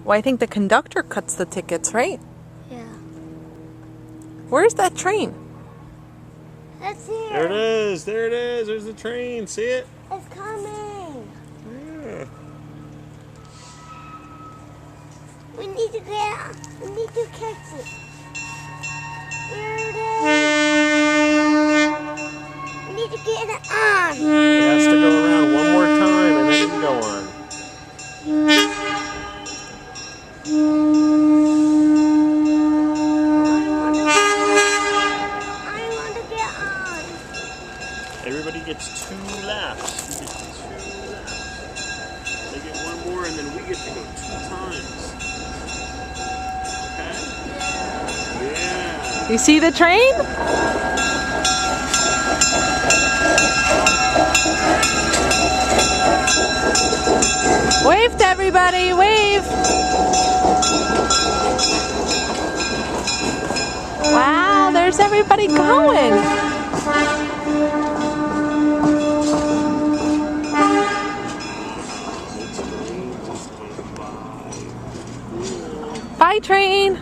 Well, I think the conductor cuts the tickets, right? Yeah. Where's that train? It's here. There it is. There it is. There's the train. See it? It's coming. Yeah. We need to get. We need to catch it. Here it is. We need to get it on. It has to go around one more time and then it can go on. I want to get on. Everybody gets 2 laps. You get 2 laps. They get 1 more and then we get to go 2 times. Okay? Yeah. You see the train? Wave to everybody, wave! Wow, there's everybody going! Bye, train!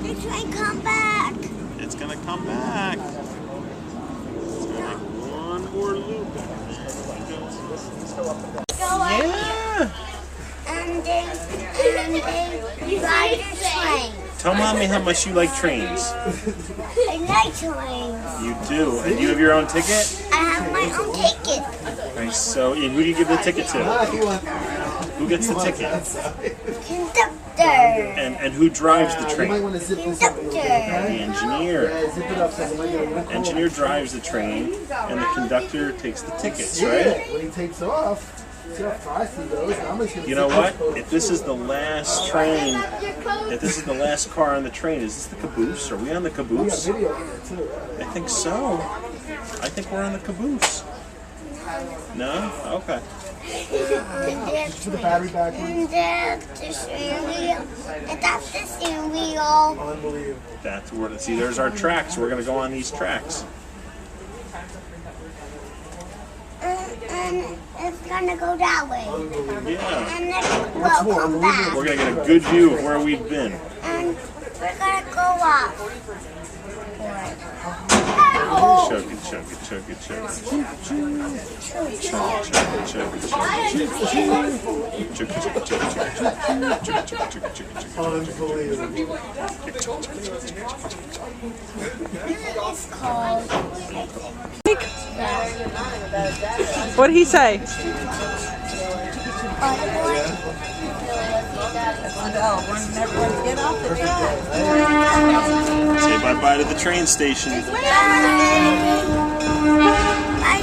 The train come back. It's going to come back. It's going to make 1 more loop. Yeah! And they ride the train. Tell Mommy how much you like trains. I like trains. You do. And you have your own ticket? I have my own ticket. Nice. So, and who do you give the ticket to? Who gets the ticket? Conductor. And who drives the train? Conductor. The engineer. Engineer drives the train, and the conductor takes the tickets, right? When he takes off, You know what? If this is the last train, if this is the last car on the train, is this the caboose? Are we on the caboose? I think so. I think we're on the caboose. No? Okay. Put the battery back in. And that's the steering wheel. And that's the steering wheel. Unbelievable. That's where. See, there's our tracks. We're gonna go on these tracks. And it's gonna go that way. Yeah. And then we'll come back. We're gonna get a good view of where we've been. And we're gonna go up. Chug it, chug it, chug it, chug it. Chug it, chug it, chug it, chug it. Chug it, chug it, chug it, chug it. Unbelievable. It's called. What did he say? Say bye-bye to the train station. Bye,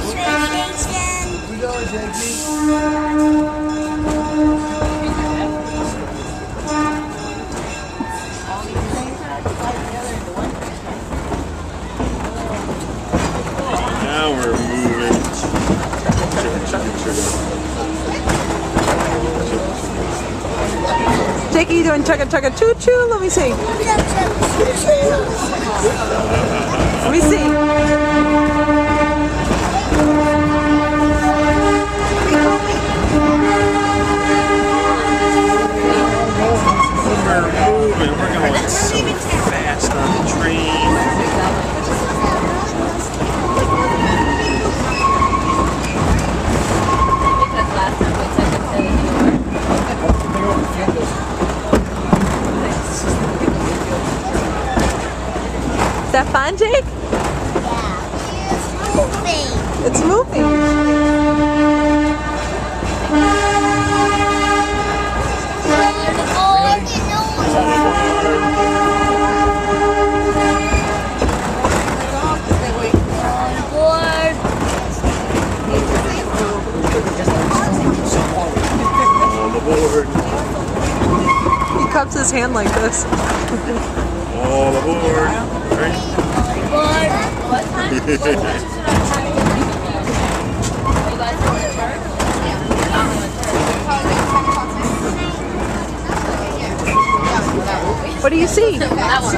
train station. We going, Jakey? Now we're moving. Jakey, you doing chugga chugga choo choo? Let me see. Let me see. We're moving. We're going so fast on the train. Is that fun, Jake? Yeah. It's moving. It's moving. He cups his hand like this. All aboard. Right? What do you see? That one.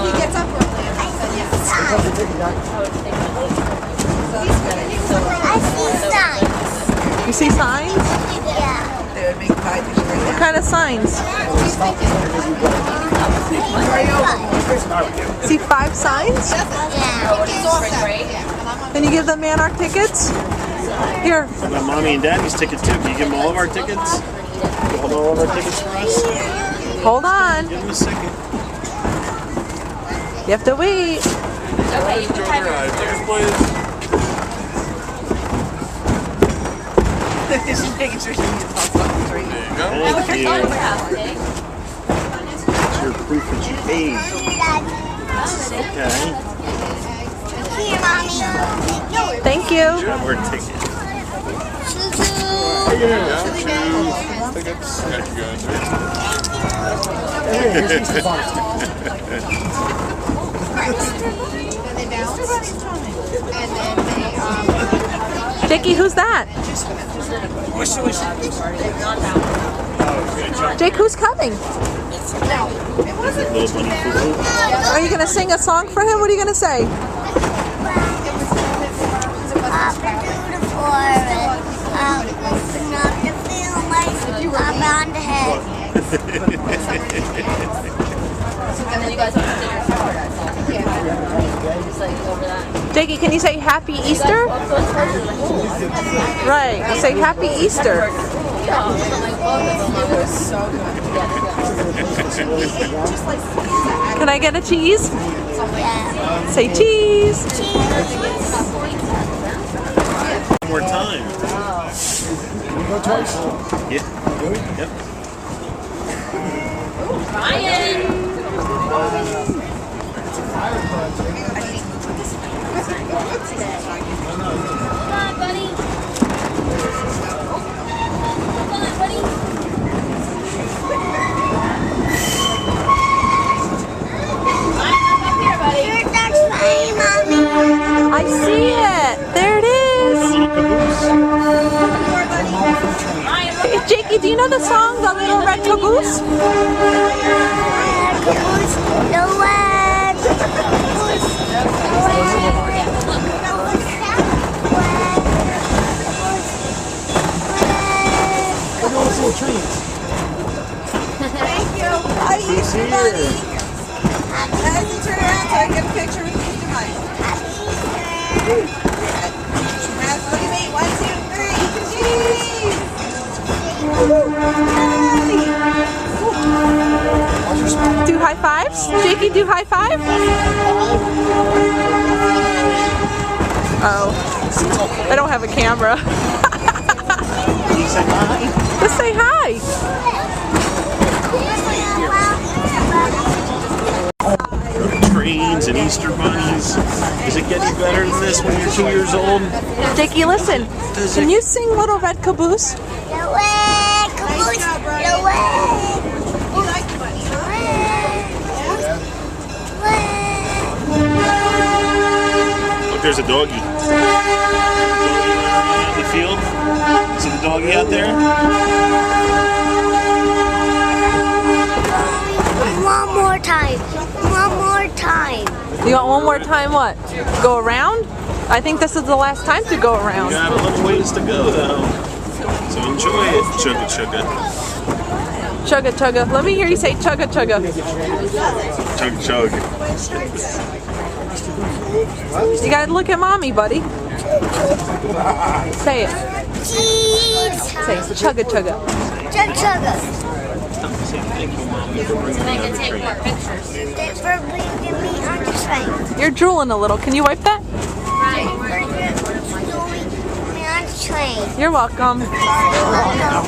He gets up early. I see signs. You see signs? Yeah. They would make pie dishes right What kind of signs? See 5 signs? Yeah. Can you give the man our tickets? Here. I got mommy and daddy's tickets too. Can you give them all of our tickets? You hold all of our tickets for us? Hold on. Give them a second. You have to wait. She's making sure she gets all songs right. Thank you. That's your proof that you paid. Okay. Here, Mommy. Thank you. Grab our ticket. Jakey, who's that? Jake, who's coming? Little bunny poo-poo. Are you going to sing a song for him? What are you going to say? Open up the film like around the head. And then you guys don't have dinner after that. Just like over that. Jakey, can you say Happy Easter? Right. Say Happy Easter. Can I get a cheese? Yeah. Say cheese. One more time. Go twice. Yeah. Yep. Ryan! Hold on, buddy. Hold on, buddy. Ryan, up here, buddy. That's fine, Mommy. I see it. There it is. Ryan, Hey, Jakey, do you know the song, The Little Red Caboose? Look at all those little trees. Thank you. Hi, Easter Bunny. As you turn around so I can get a picture with Easter Bunny. Look at me. 1, 2, 3. Cheese. Do high fives? Jakey, do high five? Oh, I don't have a camera. Let's say hi. Trains and Easter bunnies. Is it getting better than this when you're 2 years old? Jakey, listen. Can you sing Little Red Caboose? The way, caboose, the way. You like the bunny, Look, there's a doggy. Doggy in the field. See the doggy out there? One more time. One more time. You got one more time what? Go around? I think this is the last time to go You around. got a little ways to go though. So enjoy it. Chugga chugga. Chugga chugga. Let me hear you say chugga chugga. Chug chug. You gotta look at mommy, buddy. Say it. Cheese. Say chugga chugga. Chug chugga. Thank you, Mommy, for bringing So they me can on the take train. more pictures. Thanks for bringing me on the train. You're drooling a little. Can you wipe that? Right. Me on the train. You're welcome. You're welcome.